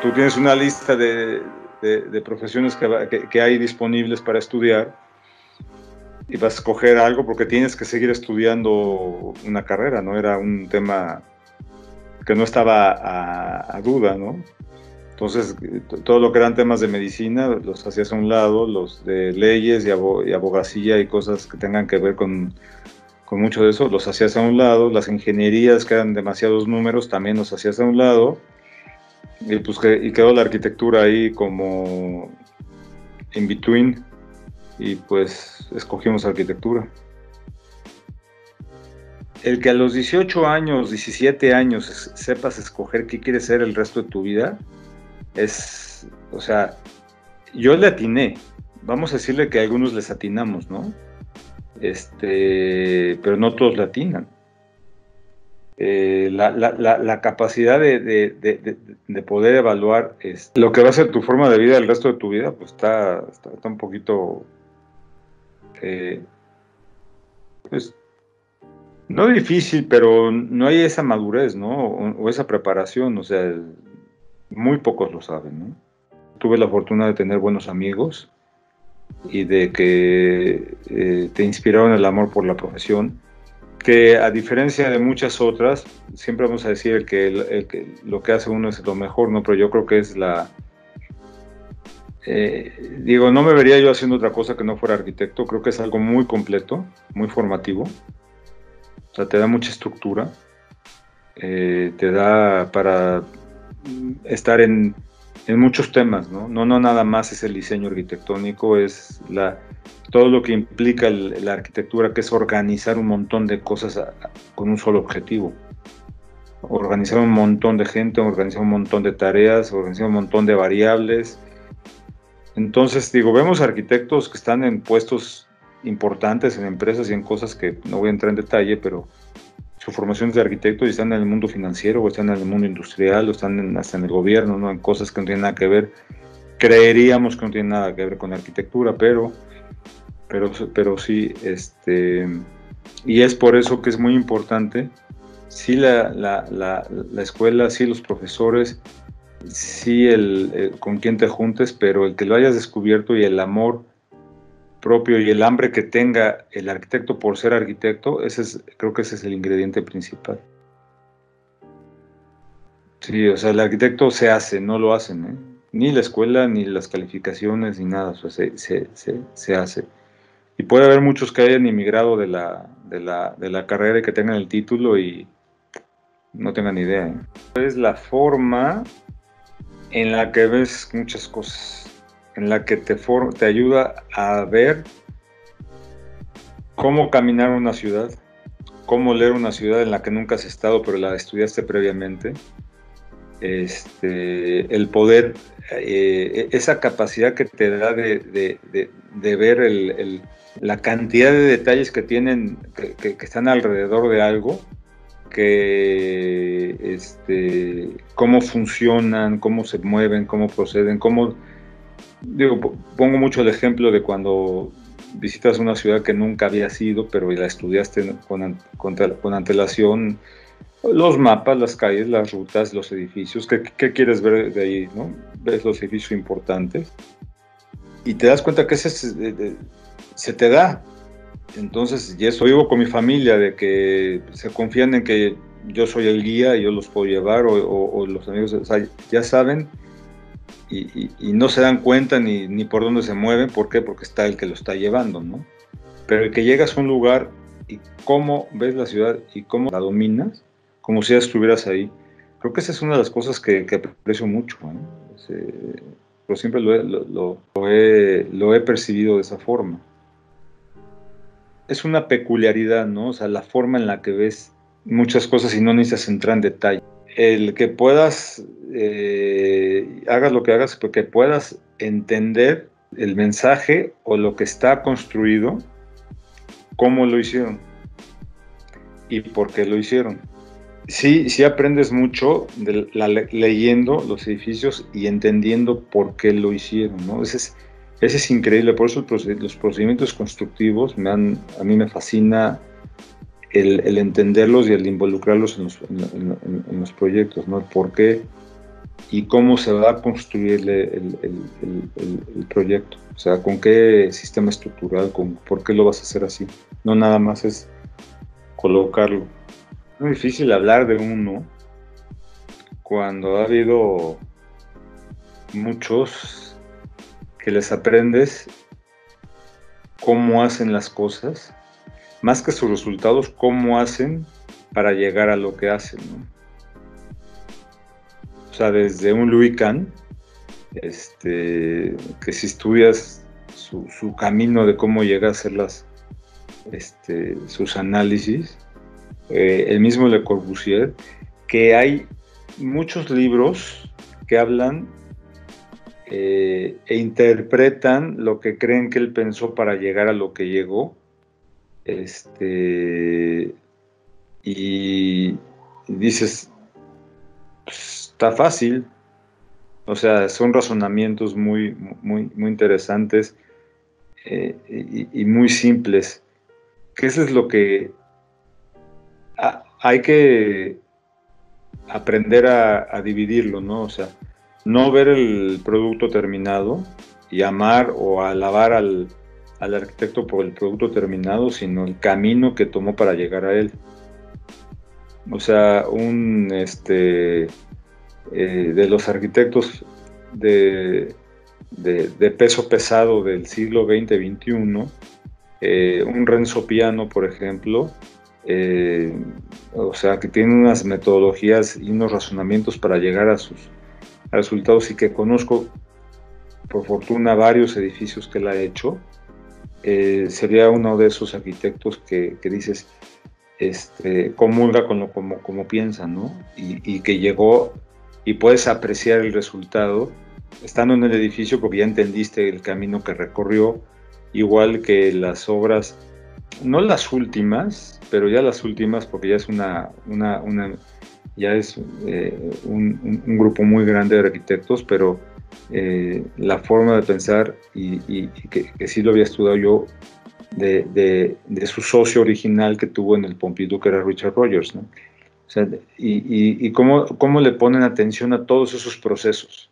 tú tienes una lista de profesiones que hay disponibles para estudiar y vas a escoger algo porque tienes que seguir estudiando una carrera, ¿no? Era un tema que no estaba a duda, ¿no? Entonces, todo lo que eran temas de medicina los hacías a un lado, los de leyes y abogacía y cosas que tengan que ver con mucho de eso, los hacías a un lado, las ingenierías que eran demasiados números también los hacías a un lado, y pues y quedó la arquitectura ahí como in between, y pues escogimos arquitectura. El que a los 18 años, 17 años sepas escoger qué quieres ser el resto de tu vida, o sea, yo le atiné, vamos a decirle que a algunos les atinamos, ¿no? Pero no todos le atinan. La capacidad de poder evaluar lo que va a ser tu forma de vida el resto de tu vida, pues está un poquito, pues, no difícil, pero no hay esa madurez, ¿no? O esa preparación, o sea, muy pocos lo saben, ¿no? Tuve la fortuna de tener buenos amigos y de que te inspiraron el amor por la profesión, que a diferencia de muchas otras, siempre vamos a decir que lo que hace uno es lo mejor, ¿no? Pero yo creo que es digo, no me vería yo haciendo otra cosa que no fuera arquitecto. Creo que es algo muy completo, muy formativo. O sea, te da mucha estructura, te da para estar en muchos temas, ¿no? No nada más es el diseño arquitectónico, es todo lo que implica la arquitectura, que es organizar un montón de cosas con un solo objetivo. Organizar un montón de gente, organizar un montón de tareas, organizar un montón de variables. Entonces, digo, vemos arquitectos que están en puestos importantes en empresas y en cosas que no voy a entrar en detalle, pero su formación es de arquitecto y están en el mundo financiero, o están en el mundo industrial, o están hasta en el gobierno, ¿no? En cosas que no tienen nada que ver. Creeríamos que no tienen nada que ver con arquitectura, pero sí, y es por eso que es muy importante, sí la escuela, sí los profesores, sí con quién te juntes, pero el que lo hayas descubierto y el amor propio y el hambre que tenga el arquitecto por ser arquitecto, creo que ese es el ingrediente principal. Sí, o sea, el arquitecto se hace, no lo hacen, ¿eh? Ni la escuela, ni las calificaciones, ni nada, o sea, se hace. Y puede haber muchos que hayan inmigrado de la carrera y que tengan el título y no tengan idea, ¿eh? Es la forma en la que ves muchas cosas, en la que te ayuda a ver cómo caminar una ciudad, cómo leer una ciudad en la que nunca has estado, pero la estudiaste previamente. El poder, esa capacidad que te da de ver la cantidad de detalles que tienen, que están alrededor de algo, cómo funcionan, cómo se mueven, cómo proceden, pongo mucho el ejemplo de cuando visitas una ciudad que nunca habías ido, pero la estudiaste con antelación, los mapas, las calles, las rutas, los edificios. ¿Qué quieres ver de ahí, no? Ves los edificios importantes y te das cuenta que se te da. Entonces, y eso vivo con mi familia, de que se confían en que yo soy el guía y yo los puedo llevar, o los amigos, o sea, ya saben y no se dan cuenta ni por dónde se mueven. ¿Por qué? Porque está el que lo está llevando, ¿no? Pero el que llegas a un lugar y cómo ves la ciudad y cómo la dominas, como si ya estuvieras ahí, creo que esa es una de las cosas que aprecio mucho, ¿eh? Pero siempre lo he percibido de esa forma. Es una peculiaridad, ¿no? O sea, la forma en la que ves muchas cosas y no necesitas entrar en detalle. El que puedas, hagas lo que hagas, porque puedas entender el mensaje o lo que está construido, cómo lo hicieron y por qué lo hicieron. Sí aprendes mucho leyendo los edificios y entendiendo por qué lo hicieron, ¿no? Ese es increíble. Por eso los procedimientos constructivos a mí me fascina el entenderlos y el involucrarlos en los proyectos, ¿no? ¿Por qué y cómo se va a construir el proyecto. O sea, con qué sistema estructural, por qué lo vas a hacer así. No nada más es colocarlo. Es muy difícil hablar de uno cuando ha habido muchos que les aprendes cómo hacen las cosas, más que sus resultados, cómo hacen para llegar a lo que hacen, ¿no? O sea, desde un Louis Kahn, que si estudias su camino de cómo llega a hacer sus análisis, el mismo Le Corbusier, que hay muchos libros que hablan e interpretan lo que creen que él pensó para llegar a lo que llegó, y dices, pues, está fácil. O sea, son razonamientos muy, muy, muy interesantes, y muy simples. Que eso es lo que hay que aprender a dividirlo, ¿no? O sea, no ver el producto terminado y amar o alabar al arquitecto por el producto terminado, sino el camino que tomó para llegar a él. O sea, de los arquitectos de peso pesado del siglo XX-XXI, un Renzo Piano, por ejemplo, o sea, que tiene unas metodologías y unos razonamientos para llegar a sus resultados, y que conozco, por fortuna, varios edificios que él ha hecho. Sería uno de esos arquitectos que dices, comulga con lo como piensa, ¿no? Y que llegó, y puedes apreciar el resultado estando en el edificio porque ya entendiste el camino que recorrió, igual que las obras, no las últimas, pero ya las últimas, porque ya es un grupo muy grande de arquitectos, pero la forma de pensar, y que sí lo había estudiado yo, de su socio original que tuvo en el Pompidou, que era Richard Rogers, ¿no? O sea, y cómo le ponen atención a todos esos procesos.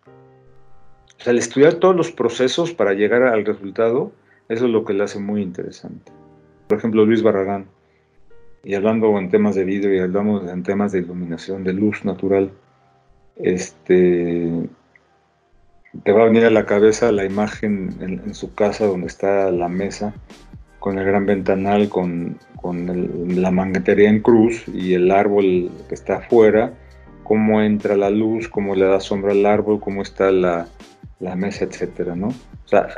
O sea, el estudiar todos los procesos para llegar al resultado, eso es lo que le hace muy interesante. Por ejemplo, Luis Barragán, y hablando en temas de vidrio, y hablamos en temas de iluminación, de luz natural, te va a venir a la cabeza la imagen en su casa donde está la mesa, con el gran ventanal, con la manguetería en cruz y el árbol que está afuera, cómo entra la luz, cómo le da sombra al árbol, cómo está la mesa, etcétera, ¿no? O sea,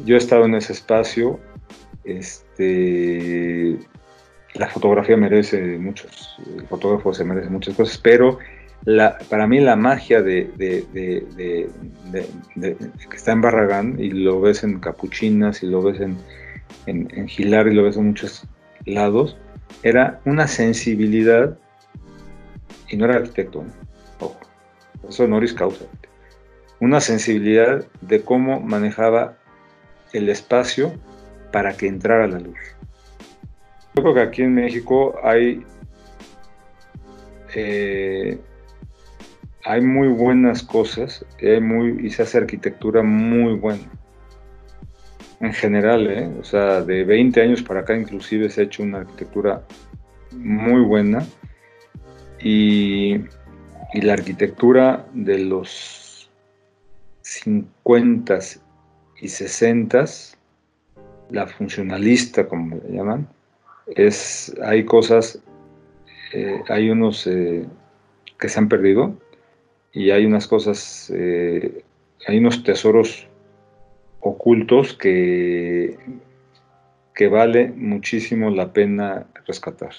yo he estado en ese espacio. La fotografía merece muchos, el fotógrafo se merece muchas cosas, pero para mí la magia que está en Barragán, y lo ves en Capuchinas, y lo ves en Gilar, y lo ves en muchos lados, era una sensibilidad, y no era arquitecto, ¿no? Ojo, eso honoris causa, una sensibilidad de cómo manejaba el espacio para que entrara la luz. Yo creo que aquí en México hay muy buenas cosas, y se hace arquitectura muy buena. En general, o sea, de 20 años para acá inclusive se ha hecho una arquitectura muy buena, y la arquitectura de los 50s y 60s, la funcionalista, como le llaman, hay cosas, hay unos que se han perdido, y hay unas cosas, hay unos tesoros ocultos que vale muchísimo la pena rescatar.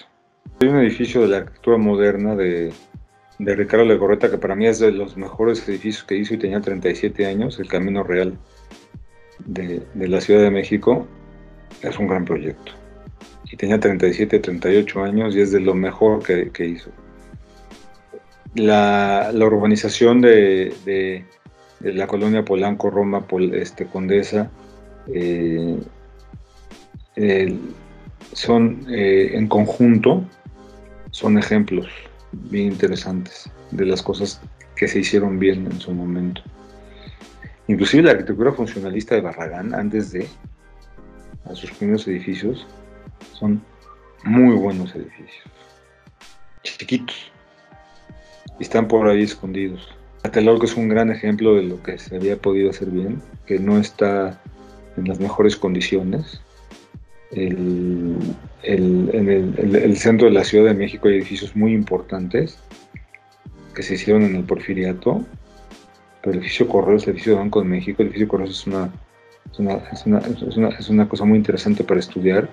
Hay un edificio de la arquitectura moderna de Ricardo Legorreta, que para mí es de los mejores edificios que hizo, y tenía 37 años, el Camino Real de la Ciudad de México. Es un gran proyecto, y tenía 37, 38 años, y es de lo mejor que hizo. La urbanización de la colonia Polanco, Roma, Condesa, son en conjunto, son ejemplos bien interesantes de las cosas que se hicieron bien en su momento. Inclusive la arquitectura funcionalista de Barragán, antes de a sus primeros edificios, son muy buenos edificios, chiquitos, y están por ahí escondidos. Tlatelolco es un gran ejemplo de lo que se había podido hacer bien, que no está en las mejores condiciones. En el centro de la Ciudad de México hay edificios muy importantes que se hicieron en el Porfiriato, pero el edificio Correos, el edificio de Banco de México, el edificio Correos es una cosa muy interesante para estudiar.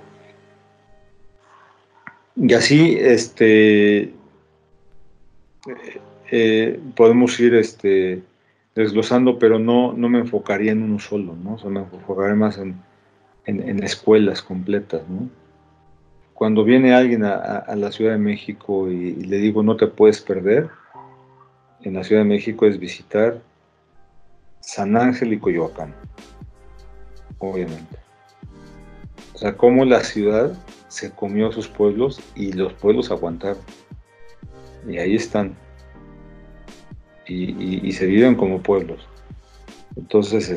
Y así podemos ir desglosando, pero no me enfocaría en uno solo, ¿no? O sea, me enfocaré más en escuelas completas, ¿no? Cuando viene alguien a la Ciudad de México y le digo no te puedes perder, en la Ciudad de México es visitar San Ángel y Coyoacán, obviamente. O sea, cómo la ciudad se comió a sus pueblos y los pueblos aguantaron. Y ahí están. Y se viven como pueblos. Entonces,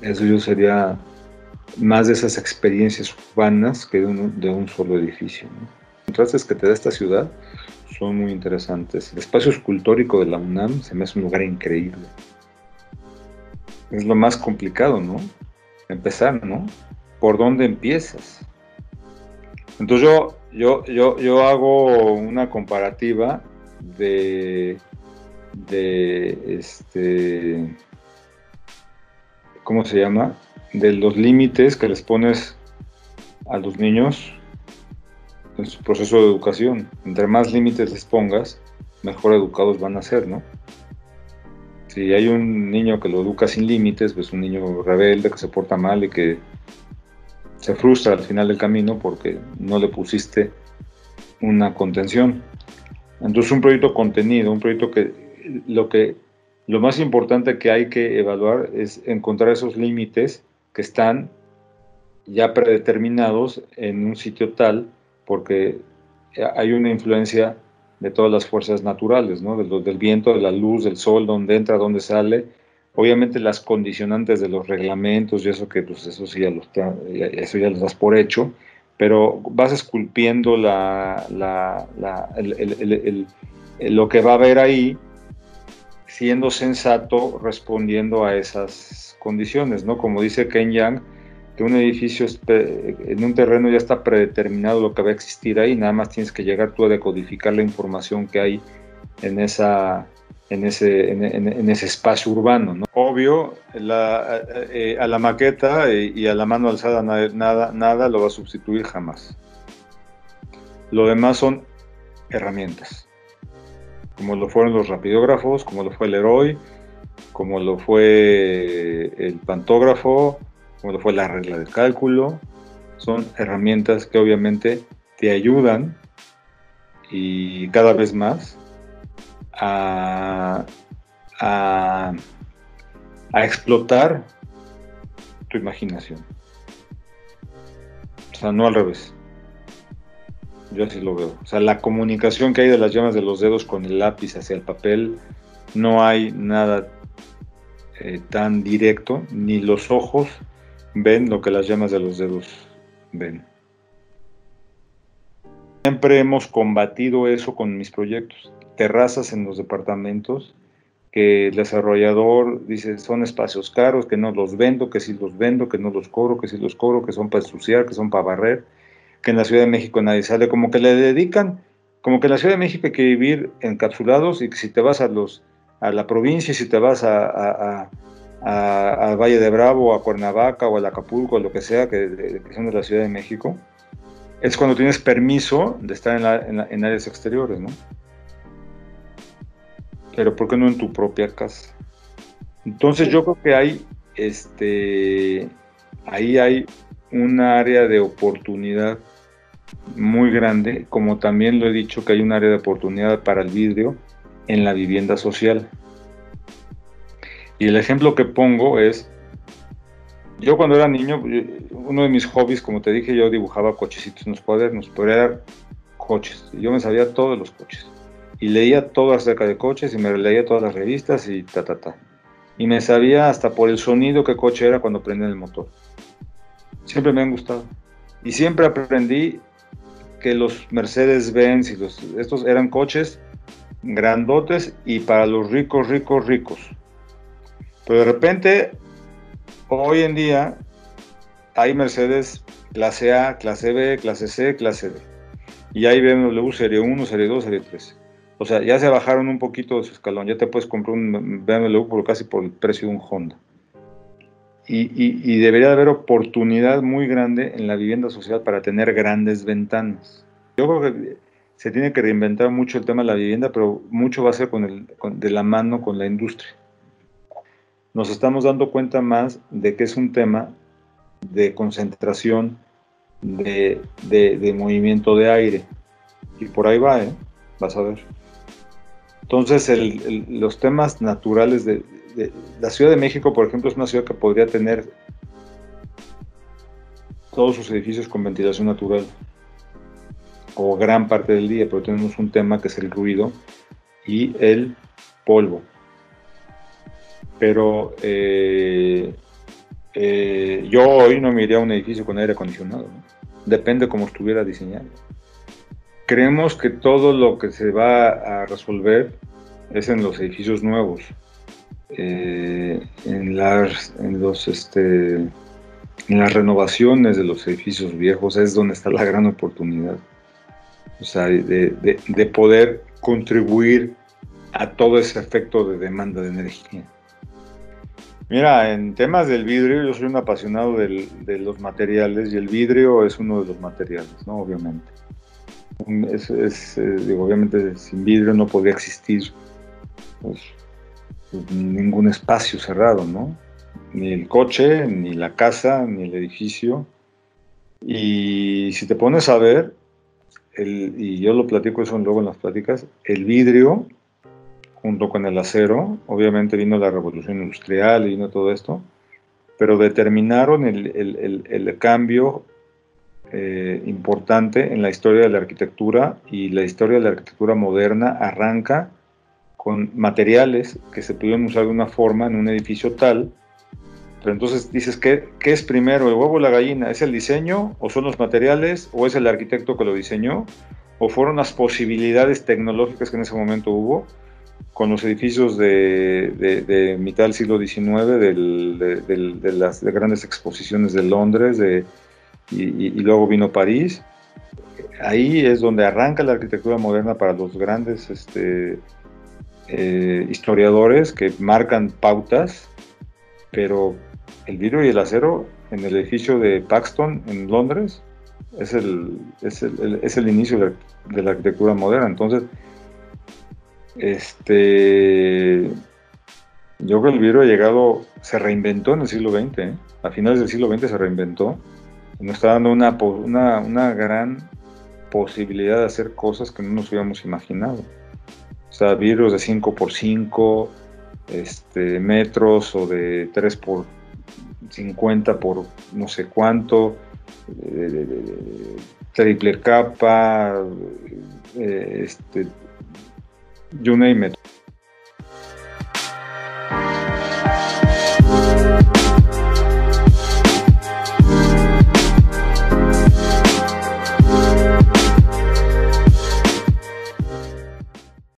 eso yo sería más de esas experiencias urbanas que de un solo edificio, ¿no? Los contrastes que te da esta ciudad son muy interesantes. El espacio escultórico de la UNAM se me hace un lugar increíble. Es lo más complicado, ¿no? Empezar, ¿no? ¿Por dónde empiezas? Entonces yo hago una comparativa ¿cómo se llama? De los límites que les pones a los niños en su proceso de educación. Entre más límites les pongas, mejor educados van a ser, ¿no? Si hay un niño que lo educa sin límites, pues un niño rebelde que se porta mal y que se frustra al final del camino porque no le pusiste una contención. Entonces un proyecto contenido, un proyecto que lo más importante que hay que evaluar es encontrar esos límites que están ya predeterminados en un sitio tal, porque hay una influencia de todas las fuerzas naturales, ¿no? Del viento, de la luz, del sol, dónde entra, dónde sale. Obviamente las condicionantes de los reglamentos y eso que pues eso sí eso ya los das por hecho, pero vas esculpiendo lo que va a haber ahí, siendo sensato, respondiendo a esas condiciones, ¿no? Como dice Ken Yang, que un edificio en un terreno ya está predeterminado lo que va a existir ahí, nada más tienes que llegar tú a decodificar la información que hay en ese espacio urbano, ¿no? Obvio, a la maqueta y a la mano alzada nada lo va a sustituir jamás. Lo demás son herramientas, como lo fueron los rapidógrafos, como lo fue el Leroy, como lo fue el pantógrafo, como lo fue la regla del cálculo. Son herramientas que obviamente te ayudan y cada vez más a explotar tu imaginación. O sea, no al revés. Yo así lo veo. O sea, la comunicación que hay de las llamas de los dedos con el lápiz hacia el papel, no hay nada tan directo, ni los ojos ven lo que las llamas de los dedos ven. Siempre hemos combatido eso con mis proyectos. Terrazas en los departamentos, que el desarrollador dice son espacios caros, que no los vendo, que sí los vendo, que no los cobro, que sí los cobro, que son para ensuciar, que son para barrer, que en la Ciudad de México nadie sale, como que le dedican, como que en la Ciudad de México hay que vivir encapsulados y que si te vas a la provincia, si te vas a Valle de Bravo, a Cuernavaca o a Acapulco, o lo que sea, que son de la Ciudad de México, es cuando tienes permiso de estar en áreas exteriores, ¿no? Pero ¿por qué no en tu propia casa? Entonces yo creo que ahí hay un área de oportunidad muy grande, como también lo he dicho que hay un área de oportunidad para el vidrio en la vivienda social. Y el ejemplo que pongo es, yo cuando era niño, uno de mis hobbies, como te dije, yo dibujaba cochecitos en los cuadernos, pero eran coches, yo me sabía todos los coches. y leía todo acerca de coches y me leía todas las revistas y ta. Y me sabía hasta por el sonido qué coche era cuando prendían el motor. Siempre me han gustado. Y siempre aprendí que los Mercedes-Benz y estos eran coches grandotes y para los ricos. Pero de repente, hoy en día, hay Mercedes clase A, clase B, clase C, clase D. Y hay BMW Serie 1, Serie 2, Serie 3. O sea, ya se bajaron un poquito de su escalón. Ya te puedes comprar un BMW casi por el precio de un Honda. Y debería haber oportunidad muy grande en la vivienda social para tener grandes ventanas. Yo creo que se tiene que reinventar mucho el tema de la vivienda, pero mucho va a ser de la mano con la industria. Nos estamos dando cuenta más de que es un tema de concentración de movimiento de aire. Y por ahí va, vas a ver. Entonces, los temas naturales de la Ciudad de México, por ejemplo, es una ciudad que podría tener todos sus edificios con ventilación natural, o gran parte del día, pero tenemos un tema que es el ruido y el polvo. Pero yo hoy no me iría a un edificio con aire acondicionado, ¿no? Depende cómo estuviera diseñado. Creemos que todo lo que se va a resolver es en los edificios nuevos, en las renovaciones de los edificios viejos es donde está la gran oportunidad. O sea, de poder contribuir a todo ese efecto de demanda de energía. Mira, en temas del vidrio, yo soy un apasionado de los materiales y el vidrio es uno de los materiales, ¿no? Obviamente. Obviamente sin vidrio no podría existir pues, ningún espacio cerrado, ¿no? Ni el coche, ni la casa, ni el edificio. Y si te pones a ver, y yo lo platico eso luego en las pláticas, el vidrio junto con el acero, obviamente vino la revolución industrial y vino todo esto, pero determinaron el cambio importante en la historia de la arquitectura, y la historia de la arquitectura moderna arranca con materiales que se pudieron usar de una forma en un edificio tal. Pero entonces dices, ¿qué es primero, el huevo o la gallina? ¿Es el diseño o son los materiales o es el arquitecto que lo diseñó o fueron las posibilidades tecnológicas que en ese momento hubo con los edificios de mitad del siglo XIX, de las grandes exposiciones de Londres y luego vino París? Ahí es donde arranca la arquitectura moderna para los grandes historiadores que marcan pautas, pero el vidrio y el acero en el edificio de Paxton en Londres es el inicio de la arquitectura moderna. Entonces, yo creo que el vidrio se reinventó en el siglo XX, a finales del siglo XX se reinventó, y nos está dando una gran posibilidad de hacer cosas que no nos hubiéramos imaginado. O sea, vidrios de 5x5 metros o de 3x50 por no sé cuánto, triple capa, you name it.